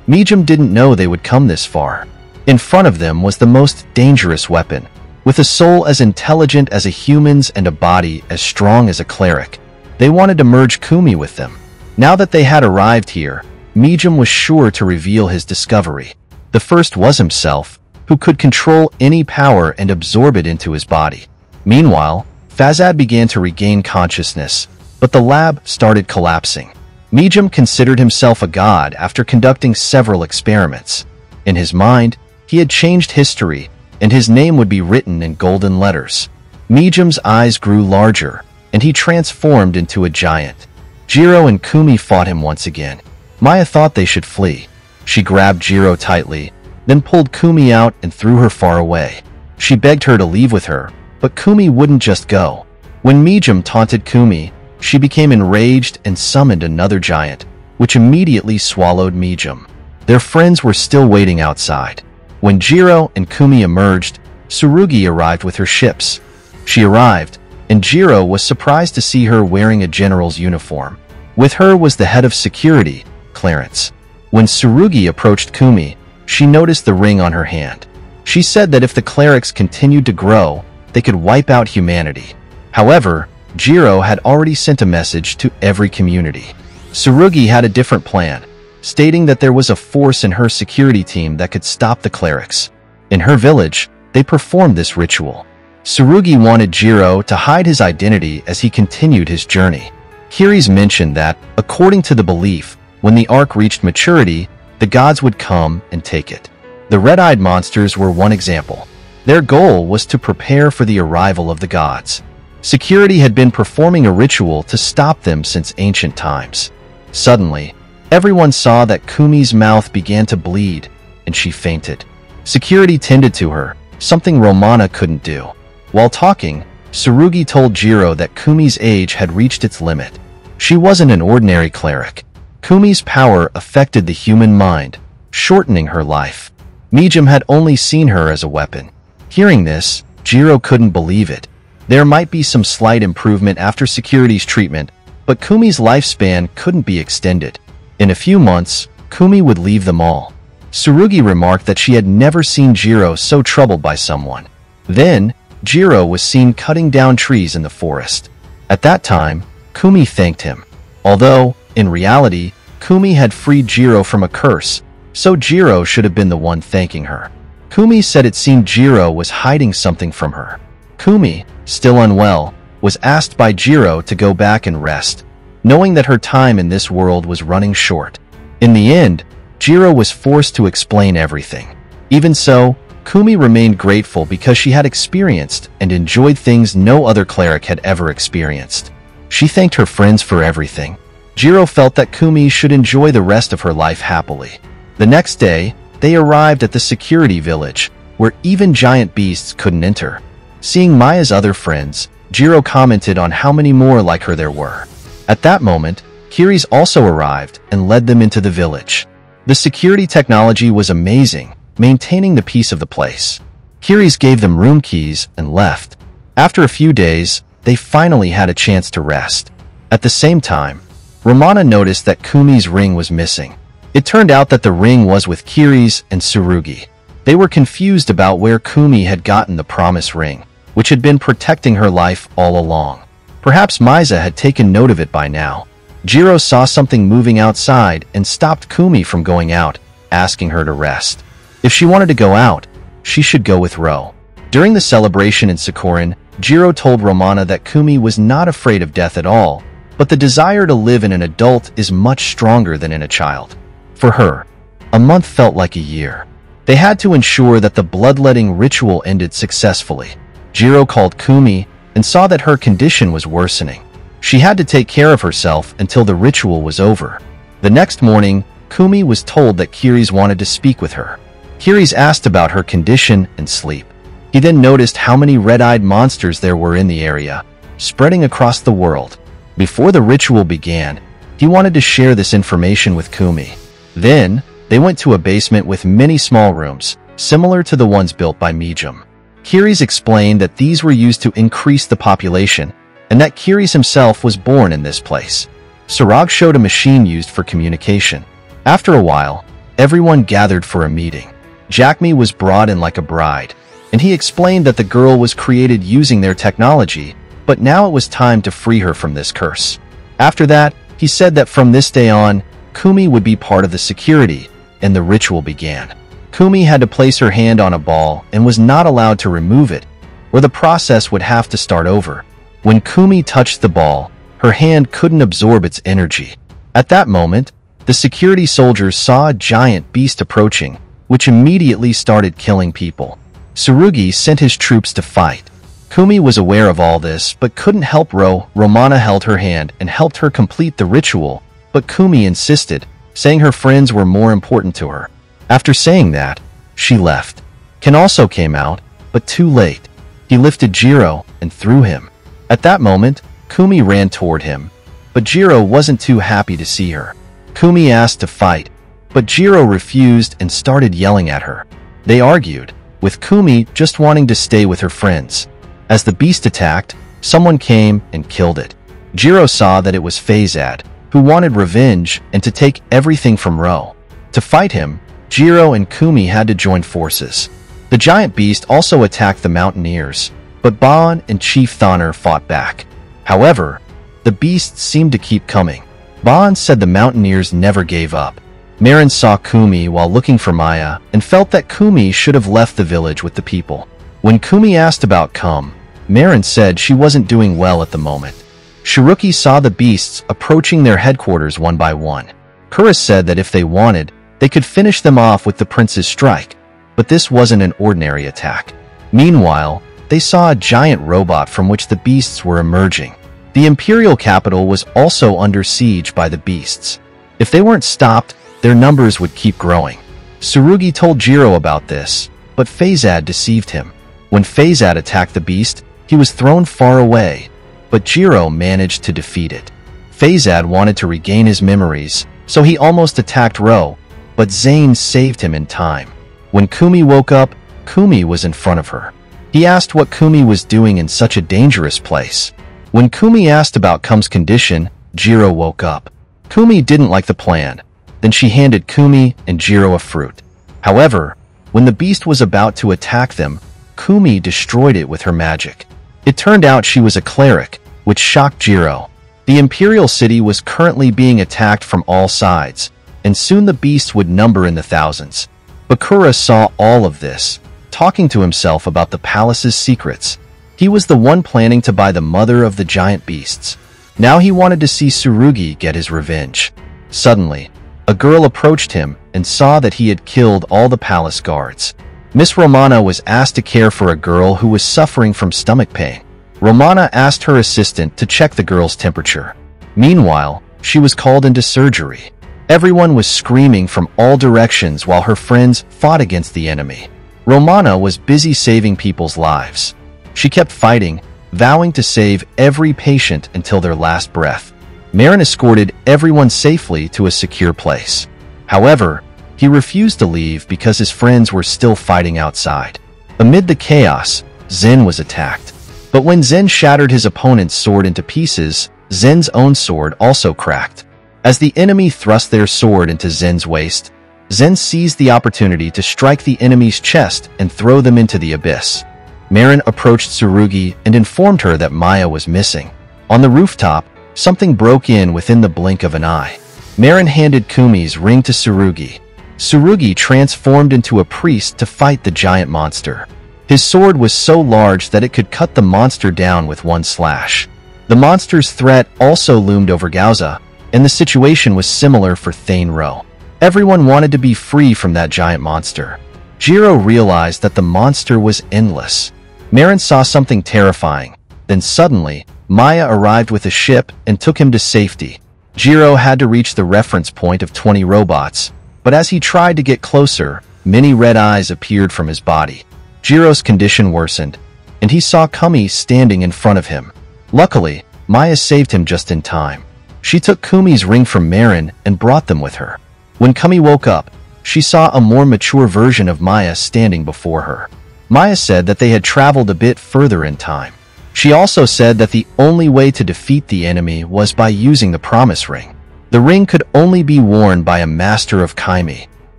Majum didn't know they would come this far. In front of them was the most dangerous weapon, with a soul as intelligent as a human's and a body as strong as a cleric. They wanted to merge Kumi with them. Now that they had arrived here, Majum was sure to reveal his discovery. The first was himself, who could control any power and absorb it into his body. Meanwhile, Fazad began to regain consciousness, but the lab started collapsing. Majum considered himself a god after conducting several experiments. In his mind, he had changed history, and his name would be written in golden letters. Majum's eyes grew larger, and he transformed into a giant. Jiro and Kumi fought him once again. Maya thought they should flee. She grabbed Jiro tightly, then pulled Kumi out and threw her far away. She begged her to leave with her, but Kumi wouldn't just go. When Majum taunted Kumi, she became enraged and summoned another giant, which immediately swallowed Majum. Their friends were still waiting outside. When Jiro and Kumi emerged, Tsurugi arrived with her ships. She arrived, and Jiro was surprised to see her wearing a general's uniform. With her was the head of security, Clarence. When Tsurugi approached Kumi, she noticed the ring on her hand. She said that if the clerics continued to grow, they could wipe out humanity. However, Jiro had already sent a message to every community. Tsurugi had a different plan, stating that there was a force in her security team that could stop the clerics. In her village, they performed this ritual. Tsurugi wanted Jiro to hide his identity as he continued his journey. Kiris mentioned that, according to the belief, when the ark reached maturity, the gods would come and take it. The red-eyed monsters were one example. Their goal was to prepare for the arrival of the gods. Security had been performing a ritual to stop them since ancient times. Suddenly, everyone saw that Kumi's mouth began to bleed, and she fainted. Security tended to her, something Romana couldn't do. While talking, Tsurugi told Jiro that Kumi's age had reached its limit. She wasn't an ordinary cleric. Kumi's power affected the human mind, shortening her life. Majum had only seen her as a weapon. Hearing this, Jiro couldn't believe it. There might be some slight improvement after security's treatment, but Kumi's lifespan couldn't be extended. In a few months, Kumi would leave them all. Tsurugi remarked that she had never seen Jiro so troubled by someone. Then, Jiro was seen cutting down trees in the forest. At that time, Kumi thanked him. Although, in reality, Kumi had freed Jiro from a curse, so Jiro should have been the one thanking her. Kumi said it seemed Jiro was hiding something from her. Kumi, still unwell, was asked by Jiro to go back and rest, knowing that her time in this world was running short. In the end, Jiro was forced to explain everything. Even so, Kumi remained grateful because she had experienced and enjoyed things no other cleric had ever experienced. She thanked her friends for everything. Jiro felt that Kumi should enjoy the rest of her life happily. The next day, they arrived at the security village, where even giant beasts couldn't enter. Seeing Maya's other friends, Jiro commented on how many more like her there were. At that moment, Kiri's also arrived and led them into the village. The security technology was amazing, maintaining the peace of the place. Kiri's gave them room keys and left. After a few days, they finally had a chance to rest. At the same time, Romana noticed that Kumi's ring was missing. It turned out that the ring was with Kiri's and Tsurugi. They were confused about where Kumi had gotten the promise ring, which had been protecting her life all along. Perhaps Maiza had taken note of it by now. Jiro saw something moving outside and stopped Kumi from going out, asking her to rest. If she wanted to go out, she should go with Ro. During the celebration in Ceponime, Jiro told Romana that Kumi was not afraid of death at all, but the desire to live in an adult is much stronger than in a child. For her, a month felt like a year. They had to ensure that the bloodletting ritual ended successfully. Jiro called Kumi and saw that her condition was worsening. She had to take care of herself until the ritual was over. The next morning, Kumi was told that Kiri's wanted to speak with her. Kiri's asked about her condition and sleep. He then noticed how many red-eyed monsters there were in the area, spreading across the world. Before the ritual began, he wanted to share this information with Kumi. Then, they went to a basement with many small rooms, similar to the ones built by Mijum. Kiri's explained that these were used to increase the population, and that Kiri's himself was born in this place. Sarag showed a machine used for communication. After a while, everyone gathered for a meeting. Jackme was brought in like a bride, and he explained that the girl was created using their technology, but now it was time to free her from this curse. After that, he said that from this day on, Kumi would be part of the security, and the ritual began. Kumi had to place her hand on a ball and was not allowed to remove it, or the process would have to start over. When Kumi touched the ball, her hand couldn't absorb its energy. At that moment, the security soldiers saw a giant beast approaching, which immediately started killing people. Tsurugi sent his troops to fight. Kumi was aware of all this, but couldn't help Ro. Romana held her hand and helped her complete the ritual, but Kumi insisted, saying her friends were more important to her. After saying that, she left. Ken also came out, but too late. He lifted Jiro and threw him. At that moment, Kumi ran toward him, but Jiro wasn't too happy to see her. Kumi asked to fight, but Jiro refused and started yelling at her. They argued, with Kumi just wanting to stay with her friends. As the beast attacked, someone came and killed it. Jiro saw that it was Fazad, who wanted revenge and to take everything from Ro. To fight him, Jiro and Kumi had to join forces. The giant beast also attacked the mountaineers, but Ban and Chief Thoner fought back. However, the beasts seemed to keep coming. Ban said the mountaineers never gave up. Marin saw Kumi while looking for Maya and felt that Kumi should have left the village with the people. When Kumi asked about Kum, Marin said she wasn't doing well at the moment. Shiruki saw the beasts approaching their headquarters one by one. Kuris said that if they wanted, they could finish them off with the prince's strike, but this wasn't an ordinary attack. Meanwhile, they saw a giant robot from which the beasts were emerging. The imperial capital was also under siege by the beasts. If they weren't stopped, their numbers would keep growing. Tsurugi told Jiro about this, but Fazad deceived him. When Fazad attacked the beast, he was thrown far away, but Jiro managed to defeat it. Fazad wanted to regain his memories, so he almost attacked Ro, but Zane saved him in time. When Kumi woke up, Kumi was in front of her. He asked what Kumi was doing in such a dangerous place. When Kumi asked about Kum's condition, Jiro woke up. Kumi didn't like the plan. Then she handed Kumi and Jiro a fruit. However, when the beast was about to attack them, Kumi destroyed it with her magic. It turned out she was a cleric, which shocked Jiro. The imperial city was currently being attacked from all sides, and soon the beasts would number in the thousands. Bakura saw all of this, talking to himself about the palace's secrets. He was the one planning to buy the mother of the giant beasts. Now he wanted to see Tsurugi get his revenge. Suddenly, a girl approached him and saw that he had killed all the palace guards. Miss Romana was asked to care for a girl who was suffering from stomach pain. Romana asked her assistant to check the girl's temperature. Meanwhile, she was called into surgery. Everyone was screaming from all directions while her friends fought against the enemy. Romana was busy saving people's lives. She kept fighting, vowing to save every patient until their last breath. Marin escorted everyone safely to a secure place. However, he refused to leave because his friends were still fighting outside. Amid the chaos, Zen was attacked. But when Zen shattered his opponent's sword into pieces, Zen's own sword also cracked. As the enemy thrust their sword into Zen's waist, Zen seized the opportunity to strike the enemy's chest and throw them into the abyss. Marin approached Tsurugi and informed her that Maya was missing. On the rooftop, something broke in within the blink of an eye. Marin handed Kumi's ring to Tsurugi. Tsurugi transformed into a priest to fight the giant monster. His sword was so large that it could cut the monster down with one slash. The monster's threat also loomed over Gauza, and the situation was similar for Thane Ro. Everyone wanted to be free from that giant monster. Jiro realized that the monster was endless. Marin saw something terrifying. Then suddenly, Maya arrived with a ship and took him to safety. Jiro had to reach the reference point of 20 robots, but as he tried to get closer, many red eyes appeared from his body. Jiro's condition worsened, and he saw Kumi standing in front of him. Luckily, Maya saved him just in time. She took Kumi's ring from Marin and brought them with her. When Kumi woke up, she saw a more mature version of Maya standing before her. Maya said that they had traveled a bit further in time. She also said that the only way to defeat the enemy was by using the promise ring. The ring could only be worn by a master of Kaimi.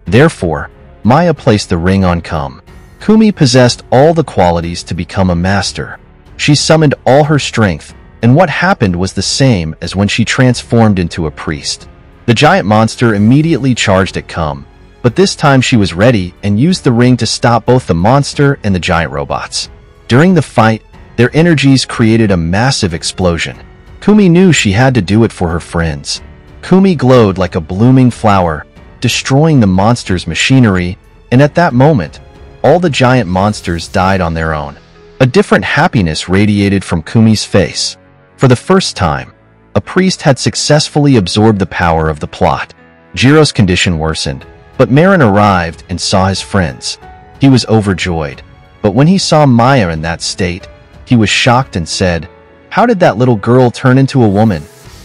Therefore, Maya placed the ring on Kumi. Kumi possessed all the qualities to become a master. She summoned all her strength, and what happened was the same as when she transformed into a priest. The giant monster immediately charged at Kumi, but this time she was ready and used the ring to stop both the monster and the giant robots. During the fight, their energies created a massive explosion. Kumi knew she had to do it for her friends. Kumi glowed like a blooming flower, destroying the monster's machinery, and at that moment, all the giant monsters died on their own. A different happiness radiated from Kumi's face. For the first time, a priest had successfully absorbed the power of the plot. Jiro's condition worsened, but Marin arrived and saw his friends. He was overjoyed, but when he saw Maya in that state, he was shocked and said, "How did that little girl turn into a woman?"